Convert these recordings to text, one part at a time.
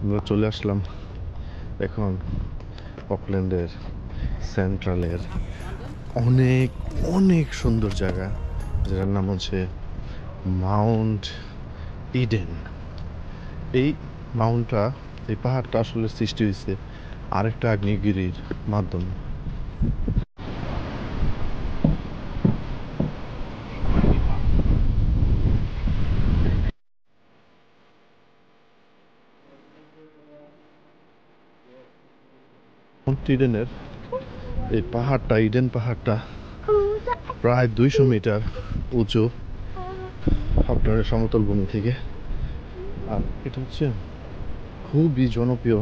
আমরা চলে আসলাম এখন অকল্যান্ডের সেন্ট্রালের অনেক অনেক সুন্দর জায়গা, যেটার নাম হচ্ছে মাউন্ট ইডেন। এই মাউন্টটা, এই পাহাড়টা আসলে সৃষ্টি হয়েছে আরেকটা আগ্নেয়গিরির মাধ্যমে। মাউন্ট ইডেনের এই পাহাড়টা, ইডেন পাহাড়টা প্রায় 200 মিটার উঁচু আপনার সমতল ভূমি থেকে। আর এটা হচ্ছে খুবই জনপ্রিয়।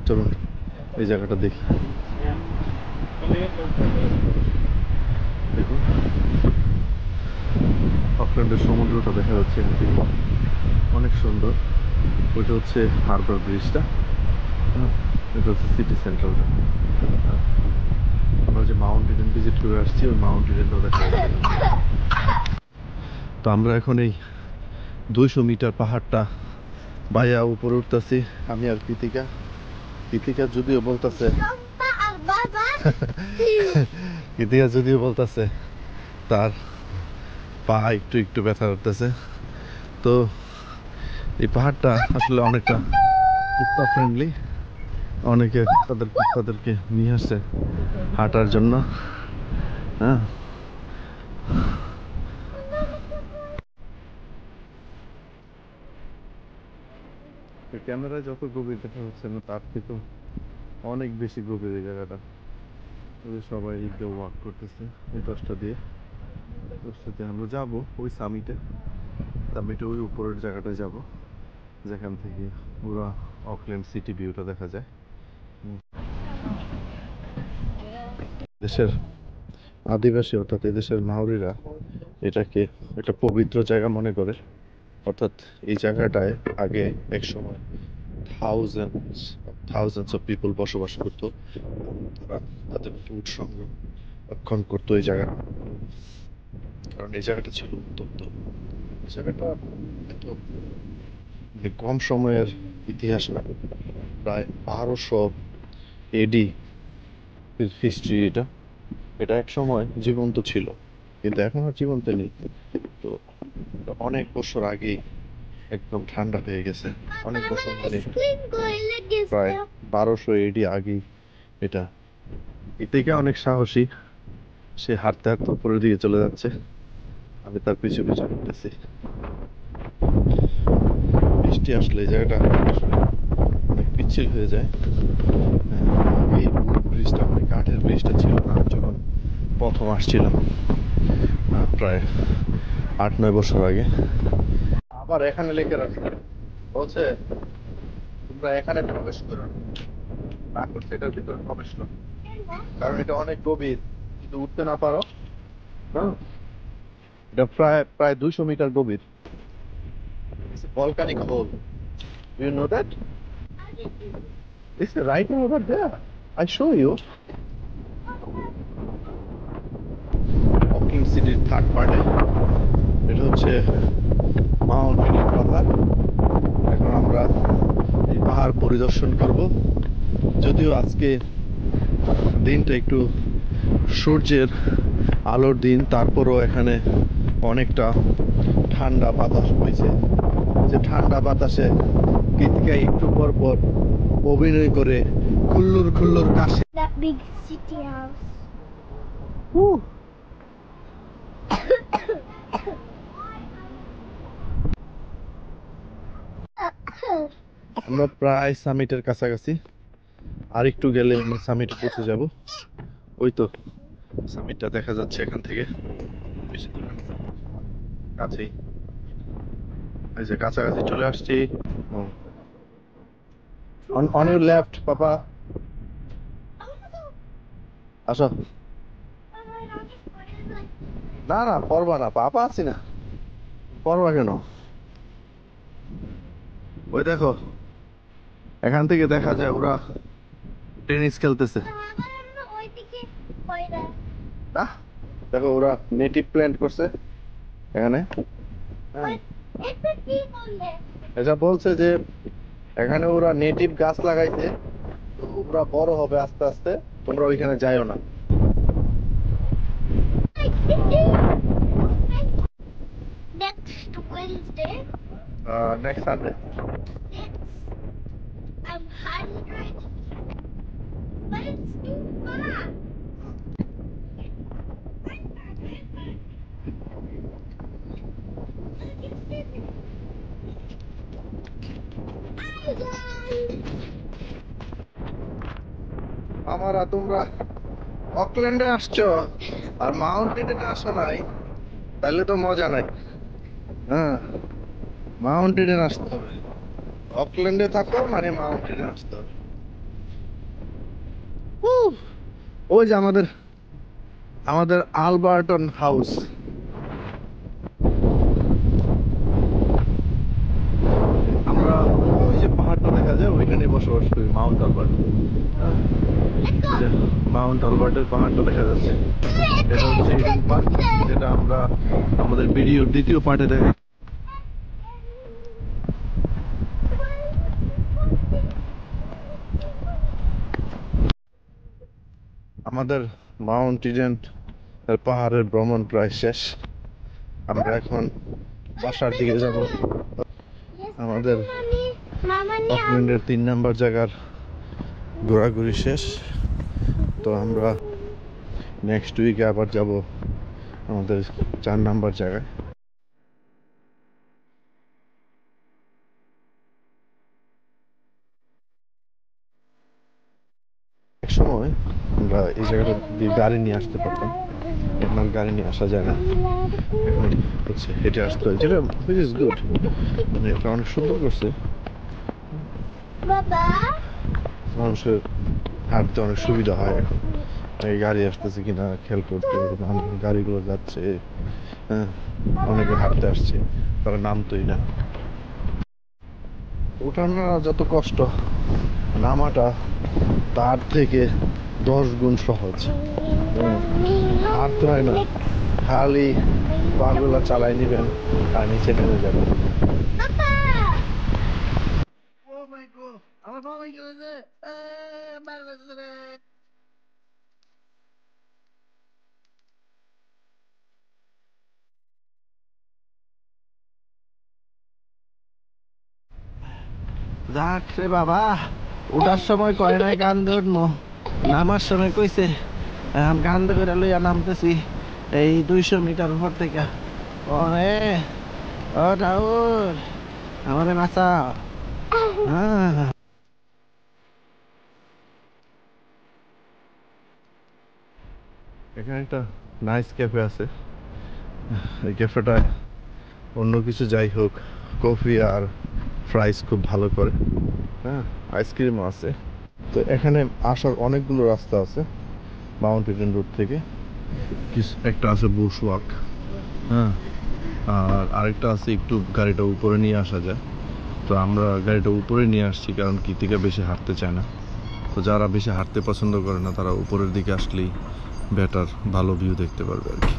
চলুন এই জায়গাটা দেখি। দেখুন অকল্যান্ডের সমুদ্রটা দেখা যাচ্ছে এখান থেকে, অনেক সুন্দর। ওইটা হচ্ছে হারবার ব্রিজটা, এটা হচ্ছে সিটি সেন্ট্রালটা। আমরা যে মাউন্ট ইডেন ভিজিট করে আসছি, ওই মাউন্ট ইডেনটাও দেখা যাচ্ছে। তো আমরা এখন এই 200 মিটার পাহাড়টা বাইয়া উপরে উঠতেছি, আমি আর কৃতিকা। কৃতিকা যদিও বলতেছে কৃতিকা যদিও বলতেছে তার পা একটু একটু ব্যথা করতেছে। তো এই পাহাড়টা আসলে অনেকটা কুত্তা ফ্রেন্ডলি, অনেকে তাদেরকে নিয়ে আসে হাঁটার জন্য। হ্যাঁ, ক্যামেরায় যত গভীর দেখা যাচ্ছে না, তার থেকে অনেক বেশি গভীর এই জায়গাটা। সবাই এদিকে ওয়াক করতেছে এই দশটা দিয়ে আমরা যাবো ওই সামিটে ওই উপরের জায়গাটায় যাব, যেখান থেকে পুরো অকল্যান্ড সিটি ভিউটা দেখা যায়। দেশের আদিবাসী অর্থাৎ এদেশের মাওরিরা এটাকে একটা পবিত্র জায়গা মনে করে। অর্থাৎ এই জায়গাটায় আগে এক সময় থাউজেন্ডস অফ পিপল বসবাস করতো। তারা তাদের ফুড সংরক্ষণ করতো এই জায়গা, কারণ এই জায়গাটা ছিল উত্তপ্ত। এই জায়গাটা এত কম সময়ের ইতিহাস না, প্রায় 1200 এডি হিস্ট্রি। এটা এটা এক সময় জীবন্ত ছিল, কিন্তু এখন আর জীবন্ত নেই। তো অনেক বছর আগেই একদম ঠান্ডা হয়ে গেছে, অনেক বছর মানে প্রায় 1200 এডি আগেই এটা। এদিকে অনেক সাহসী, সে হাঁটতে হাঁটতে উপরের দিকে চলে যাচ্ছে, আমি তার পিছু পিছু ঘুরতেছি। বৃষ্টি আসলে এই জায়গাটা আসলে অনেক পিচ্ছিল হয়ে যায়। এই ব্রিজটা মানে কাঠের ব্রিজটা ছিল না যখন প্রথম আসছিলাম, প্রায় 8-9 বছর আগে। আবার এখানে লেখা রাখছে, বলছে তোমরা এখানে প্রবেশ করো না, করছে এটার ভিতরে প্রবেশ করো, কারণ এটা অনেক গভীর, যদি উঠতে না পারো। হ্যাঁ, এটা প্রায় প্রায় 200 মিটার গভীর। Volcanic hole, do you know that? It's right over there, I show you. Auckland সিটির থার্ড পার্টে এটা হচ্ছে মাউন্ট ইডেন পাহাড়। এখন আমরা এই পাহাড় পরিদর্শন করব। যদিও আজকে দিনটা একটু সূর্যের আলোর দিন, তারপরও এখানে অনেকটা ঠান্ডা বাতাস বইছে। যে ঠান্ডা বাতাসে কৃতিকা একটু পর পর অভিনয় করে খুল্লুর খুল্লুর কাশি। That big city house. আমরা প্রায় সামিটের কাছাকাছি, আর একটু গেলে আমরা সামিটে পৌঁছে যাব। ওই তো সামিটটা দেখা যাচ্ছে এখান থেকে, বেশি দূরে না, কাছেই। এই যে কাছাকাছি চলে আসছি। অন ইউর লেফট পাপা, আসো। না না পড়বা না, পাপা আছি না, পড়বা কেন? ওই দেখো এখান থেকে দেখা যায় ওরা টেনিস খেলতেছে। না দেখো ওরা নেটিভ প্ল্যান্ট করছে এখানে। এটা বলছে যে এখানে ওরা নেটিভ গাছ লাগাইছে, তো ওরা বড় হবে আস্তে আস্তে, তোমরা ওইখানে যাইও না। Next Wednesday. Next Sunday. I'm 100, but it's too far. আমারা তোমরা অকল্যান্ডে আসছো আর মাউন্টেনে আসো নাই, তাহলে তো মজা নাই। হ্যাঁ মাউন্টেনে আসতে হবে, অকল্যান্ডে থাকো মানে মাউন্টেনে আসতে হবে। উহ, ওই যে আমাদের আমাদের আলবার্টন হাউস। আমরা ওই যে পাহাড়টা দেখা যায় ওইখানে বসবাস করি, মাউন্ট আলবার্ট। মাউন্ট আলবার্টের পাহাড়টা দেখা যাচ্ছে, এটা হচ্ছে হিডিং পার্ক, যেটা আমরা আমাদের ভিডিওর দ্বিতীয় পার্টে দেখি। আমাদের মাউন্ট ইডেন পাহাড়ের ভ্রমণ প্রায় শেষ, আমরা এখন বাসার দিকে যাব। আমাদের অকল্যান্ডের 3 নাম্বার জায়গার ঘোরাঘুরি শেষ, তো আমরা নেক্সট উইকে আবার যাব আমাদের 4 নাম্বার জায়গায়। এক সময় আমরা এই জায়গাটা দিয়ে গাড়ি নিয়ে আসতে পারতাম, এখন আর গাড়ি নিয়ে আসা যায় না, এখন হচ্ছে হেঁটে আসতে হয়, যেটা হুইচ ইজ গুড, মানে এটা অনেক সুন্দর করছে। Baba. মানুষের হাঁটতে অনেক সুবিধা হয় এখন, এই গাড়ি আসতেছে কিনা খেয়াল করতে, গাড়িগুলো যাচ্ছে, হ্যাঁ অনেকে হাঁটতে আসছে, তারা নামতোই না। ওঠানো যত কষ্ট, নামাটা তার থেকে 10 গুণ সহজ। হাঁটতে হয় না, খালি পাগুলা চালাই নিবেন আর নিচে নেমে যাবেন। Papa. Oh my God, আমার বাবা গেছে, যাক রে বাবা, ওঠার সময় কয় নাই গান ধরনো, নামার সময় কইছে এখন গান ধরে লইয়া নামতেছি এই 200 মিটার উপর থেকে। ওরে ও রাউর, আমারে বাঁচাও। হ্যাঁ এখানে একটা নাইস ক্যাফে আছে, এই ক্যাফেটায় অন্য কিছু যাই হোক কফি আর ফ্রাইস খুব ভালো করে, হ্যাঁ আইসক্রিমও আছে। তো এখানে আসার অনেকগুলো রাস্তা আছে মাউন্ট ইডেন রোড থেকে, একটা আছে বুশ ওয়াক, হ্যাঁ আর আরেকটা আছে একটু গাড়িটা উপরে নিয়ে আসা যায়। তো আমরা গাড়িটা উপরে নিয়ে আসছি, কারণ কি থেকে বেশি হাঁটতে চায় না, তো যারা বেশি হাঁটতে পছন্দ করে না তারা উপরের দিকে আসলেই বেটার, ভালো ভিউ দেখতে পারবে আর কি।